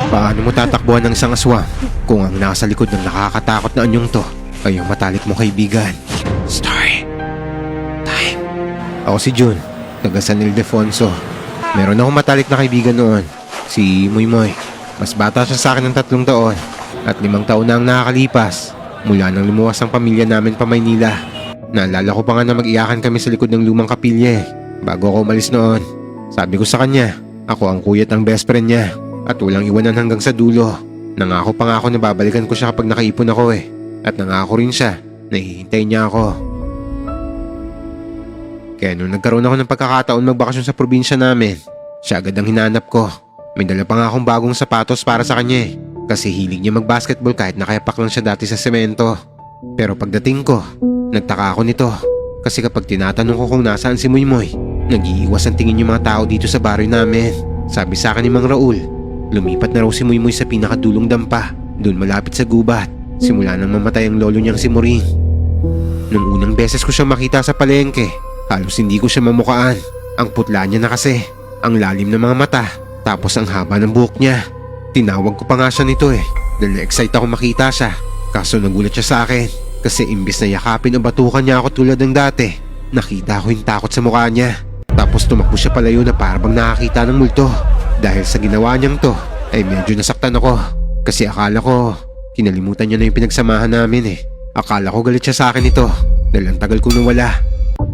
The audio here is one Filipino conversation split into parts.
Paano mo tatakbuhan ng isang aswang kung ang nasa likod ng nakakatakot na anyong to ay ang matalik mo kaibigan? Story time. Ako si Jun, taga San Ildefonso. Meron akong matalik na kaibigan noon, si Moymoy. Mas bata siya sa akin ng 3 taon at 5 taon na ang nakakalipas mula nang lumuwas ang pamilya namin pa Maynila. Naalala ko pa nga na mag-iyakan kami sa likod ng lumang kapilya bago ako umalis noon. Sabi ko sa kanya, ako ang kuya at ang best friend niya at walang iwanan hanggang sa dulo. Nangako pa nga ako na babalikan ko siya kapag nakaipon ako at nangako rin siya na hihintay niya ako. Kaya nung nagkaroon ako ng pagkakataon magbakasyon sa probinsya namin, siya agad ang hinanap ko. May dala pa nga akong bagong sapatos para sa kanya kasi hilig niya magbasketball kahit nakayapak lang siya dati sa semento. Pero pagdating ko, nagtaka ako nito kasi kapag tinatanong ko kung nasaan si Moymoy, nag-iiwas ang tingin yung mga tao dito sa baryo namin. Sabi sa akin ni Mang Raul, lumipat na raw si Moymoy sa pinakadulong dampa, doon malapit sa gubat, simula nang mamatay ang lolo niyang si Moring. Nung unang beses ko siya makita sa palengke, halos hindi ko siya mamukaan. Ang putla niya na kasi, ang lalim ng mga mata, tapos ang haba ng buhok niya. Tinawag ko pa nga siya nito dahil na-excite ako makita siya. Kaso nagulat siya sa akin kasi imbis na yakapin o batukan niya ako tulad ng dati, nakita ko yung takot sa mukha niya. Tapos tumakbo siya palayo na parang nakakita ng multo. Dahil sa ginawa niyang to, ay medyo nasaktan ako. Kasi akala ko, kinalimutan niya na yung pinagsamahan namin Akala ko galit siya sa akin ito dahil ang tagal kong nawala.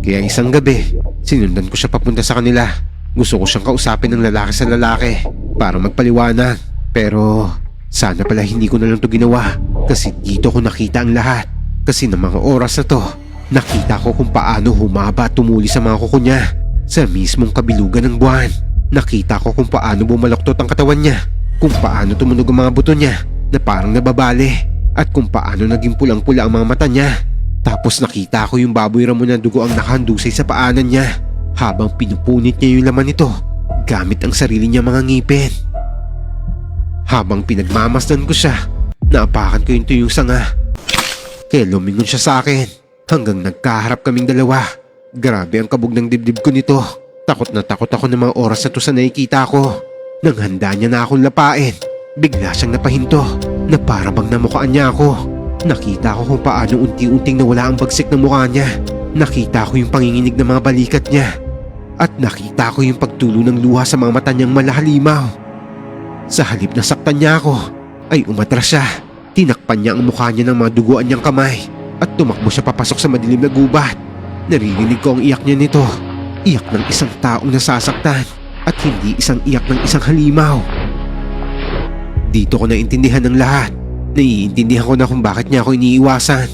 Kaya isang gabi, sinundan ko siya papunta sa kanila. Gusto ko siyang kausapin ng lalaki sa lalaki para magpaliwanag. Pero sana pala hindi ko na lang to ginawa kasi dito ko nakita ang lahat. Kasi ng mga oras na to, nakita ko kung paano humaba at tumuli sa mga kuko niya. Sa mismong kabilugan ng buwan, nakita ko kung paano bumalaktot ang katawan niya, kung paano tumunog ang mga buto niya na parang nababali, at kung paano naging pulang-pula ang mga mata niya. Tapos nakita ko yung baboy ramo na dugo ang nakahandusay sa paanan niya habang pinupunit niya yung laman nito gamit ang sarili niya mga ngipin. Habang pinagmamasdan ko siya, naapakan ko yung tuyong sanga. Kaya lumingon siya sa akin hanggang nagkaharap kaming dalawa. Grabe ang kabog ng dibdib ko nito. Takot na takot ako ng mga oras na to sa nakikita ko. Nang handa niya na akong lapain, bigla siyang napahinto na para bang namukhaan niya ako. Nakita ko kung paano unti-unting nawala ang bagsik ng mukha niya. Nakita ko yung panginginig ng mga balikat niya. At nakita ko yung pagtulo ng luha sa mga mata niyang malahalimaw. Sa halip na saktan niya ako, ay umatras siya. Tinakpan niya ang mukha niya ng mga duguan niyang kamay at tumakbo siya papasok sa madilim na gubat. Naririnig ko ang iyak niya nito. Iyak ng isang taong nasasaktan at hindi isang iyak ng isang halimaw. Dito ko naintindihan ng lahat. Naiintindihan ko na kung bakit niya ako iniiwasan.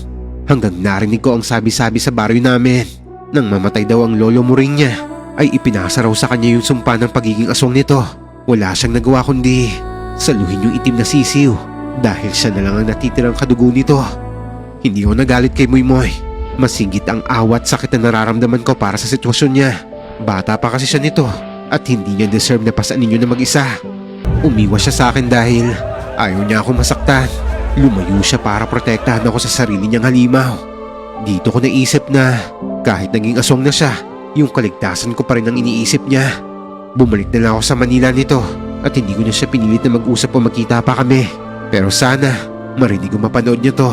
Hanggang narinig ko ang sabi-sabi sa baryo namin. Nang mamatay daw ang lolo Moring niya, ay ipinasa raw sa kanya yung sumpa ng pagiging aswang nito. Wala siyang nagawa kundi saluhin yung itim na sisiw dahil siya na lang ang natitirang kadugo nito. Hindi ko nagalit kay Moymoy. Masigit ang awat sakit na nararamdaman ko para sa sitwasyon niya. Bata pa kasi siya nito at hindi niya deserve na pasanin niyo na mag-isa. Umiwas siya sa akin dahil ayaw niya akong masaktan. Lumayo siya para protektahan ako sa sarili niyang halimaw. Dito ko naisip na kahit naging aswang na siya, yung kaligtasan ko pa rin ang iniisip niya. Bumalik na lang ako sa Manila nito at hindi ko na siya pinilit na mag-usap o magkita pa kami. Pero sana marinig o mapanood niya to.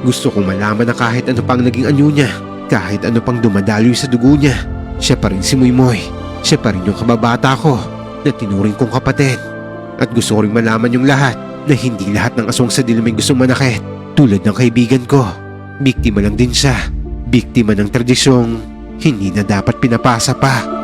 Gusto kong malaman na kahit ano pang naging anyo niya, kahit ano pang dumadaloy sa dugo niya, siya pa rin si Moymoy. Siya pa rin yung kababata ko na tinuring kong kapatid. At gusto ko rin malaman yung lahat na hindi lahat ng aswang sa dilim ay gustong manakit. Tulad ng kaibigan ko, biktima lang din siya. Biktima ng tradisyong hindi na dapat pinapasa pa.